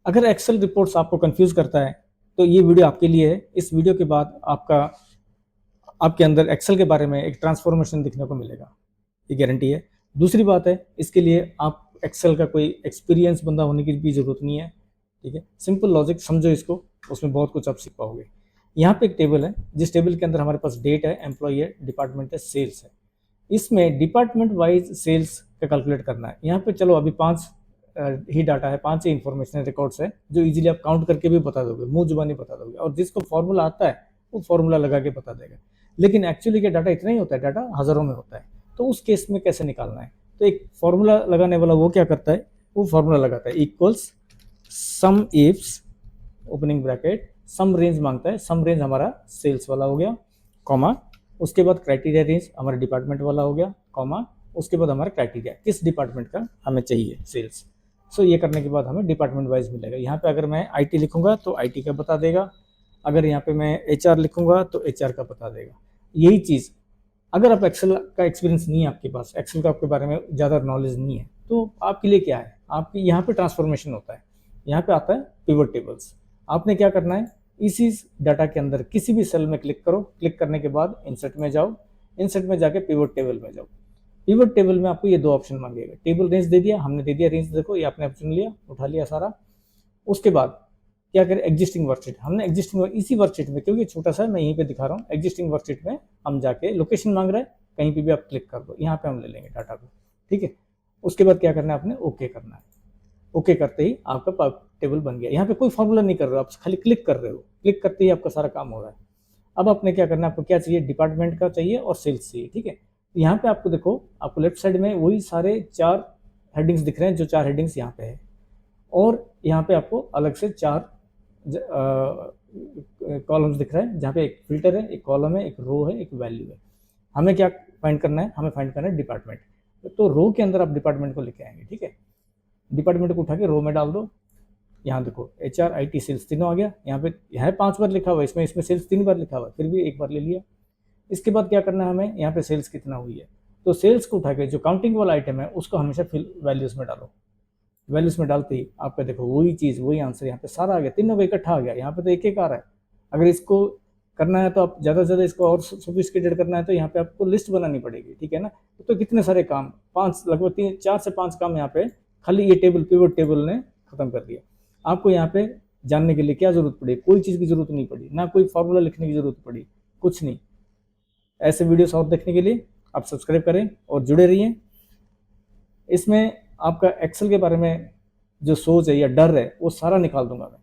अगर Excel reports आपको confuse करता है तो ये वीडियो आपके लिए है। इस वीडियो के बाद आपके अंदर एक्सेल के बारे में एक ट्रांसफॉर्मेशन दिखने को मिलेगा, ये गारंटी है। दूसरी बात है, इसके लिए आप एक्सेल का कोई एक्सपीरियंस बंदा होने की भी जरूरत नहीं है, ठीक है। सिंपल लॉजिक समझो इसको, उसमें बहुत कुछ आप सीख पाओगे। यहाँ पे एक टेबल है, जिस टेबल के अंदर हमारे पास डेट है, एम्प्लॉय है, डिपार्टमेंट है, सेल्स है। इसमें डिपार्टमेंट वाइज सेल्स का कैलकुलेट करना है। यहाँ पे चलो अभी 5 ही डाटा है, 5 ही इंफॉर्मेशन रिकॉर्ड्स है जो इजीली आप काउंट करके भी बता दोगे, मुंह जुबानी बता दोगे, और जिसको फॉर्मूला आता है वो फॉर्मूला लगा के बता देगा। लेकिन एक्चुअली क्या डाटा इतना ही होता है, डाटा हजारों में होता है। तो उस केस में कैसे निकालना है, तो एक फॉर्मूला लगाने वाला वो क्या करता है, वो फॉर्मूला लगाता है equals sumifs opening bracket, sum range मांगता है, सम रेंज हमारा सेल्स वाला हो गया, कॉमा, उसके बाद क्राइटेरिया रेंज हमारे डिपार्टमेंट वाला हो गया, कॉमा, उसके बाद हमारा क्राइटेरिया किस डिपार्टमेंट का हमें चाहिए सेल्स। सो ये करने के बाद हमें डिपार्टमेंट वाइज मिलेगा। यहाँ पे अगर मैं आईटी लिखूंगा तो आईटी का बता देगा, अगर यहाँ पे मैं एचआर लिखूंगा तो एचआर का बता देगा। यही चीज़ अगर आप एक्सेल का एक्सपीरियंस नहीं है, आपके पास एक्सेल का आपके बारे में ज़्यादा नॉलेज नहीं है, तो आपके लिए क्या है, आपकी यहाँ पे ट्रांसफॉर्मेशन होता है, यहाँ पे आता है पिवट टेबल्स। आपने क्या करना है, इसी डाटा के अंदर किसी भी सेल में क्लिक करो, क्लिक करने के बाद इंसर्ट में जाओ, इंसर्ट में जाके पिवट टेबल में जाओ। पिवट टेबल में आपको ये 2 ऑप्शन मांगेगा, टेबल रेंज दे दिया, हमने दे दिया रेंज, देखो ये आपने चुन लिया, उठा लिया सारा। उसके बाद क्या करें, एग्जिस्टिंग वर्कशीट, हमने एग्जिस्टिंग इसी वर्कशीट में, क्योंकि छोटा सा मैं यहीं पे दिखा रहा हूँ, एग्जिस्टिंग वर्कशीट में हम जाके लोकेशन मांग रहा है, कहीं पे भी आप क्लिक कर दो, यहाँ पे हम ले लेंगे डाटा को, ठीक है। उसके बाद क्या करना है, आपने ओके करना है। ओके करते ही आपका टेबल बन गया। यहाँ पे कोई फॉर्मूला नहीं कर रहे हो, आप खाली क्लिक कर रहे हो, क्लिक करते ही आपका सारा काम हो रहा है। अब आपने क्या करना है, आपको क्या चाहिए, डिपार्टमेंट का चाहिए और सेल्स चाहिए, ठीक है। यहाँ पे आपको देखो, आपको लेफ्ट साइड में वही सारे 4 हेडिंग्स दिख रहे हैं, जो 4 हेडिंग्स यहाँ पे है, और यहाँ पे आपको अलग से 4 कॉलम्स दिख रहा है, जहाँ पे एक फिल्टर है, एक कॉलम है, एक रो है, एक वैल्यू है। हमें क्या फाइंड करना है, हमें फाइंड करना है डिपार्टमेंट। तो रो के अंदर आप डिपार्टमेंट को लेके आएंगे, ठीक है। डिपार्टमेंट को उठा के रो में डाल दो। यहाँ देखो एचआर आईटी सेल्स तीनों आ गया। यहाँ पे है 5 बार लिखा हुआ है, इसमें सेल्स 3 बार लिखा हुआ है, फिर भी एक बार ले लिया। इसके बाद क्या करना है हमें, यहाँ पे सेल्स कितना हुई है, तो सेल्स को उठा के जो काउंटिंग वाला आइटम है उसको हमेशा फिल वैल्यूज में डालो। वैल्यूज में डालते ही आपका देखो वही चीज़, वही आंसर यहाँ पे सारा आ गया, तीनों का इकट्ठा आ गया। यहाँ पे तो एक एक आ रहा है। अगर इसको करना है तो आप ज़्यादा से ज़्यादा इसको और सोफिस्टिकेटेड करना है तो यहाँ पे आपको लिस्ट बनानी पड़ेगी, ठीक है ना। तो कितने सारे काम, 5 लगभग 4 से 5 काम यहाँ पे खाली ये टेबल, पिवट टेबल ने खत्म कर दिया। आपको यहाँ पे जानने के लिए क्या जरूरत पड़ी, कोई चीज़ की जरूरत नहीं पड़ी, ना कोई फॉर्मूला लिखने की जरूरत पड़ी, कुछ नहीं। ऐसे वीडियोस और देखने के लिए आप सब्सक्राइब करें और जुड़े रहिए। इसमें आपका एक्सेल के बारे में जो सोच है या डर है वो सारा निकाल दूंगा मैं।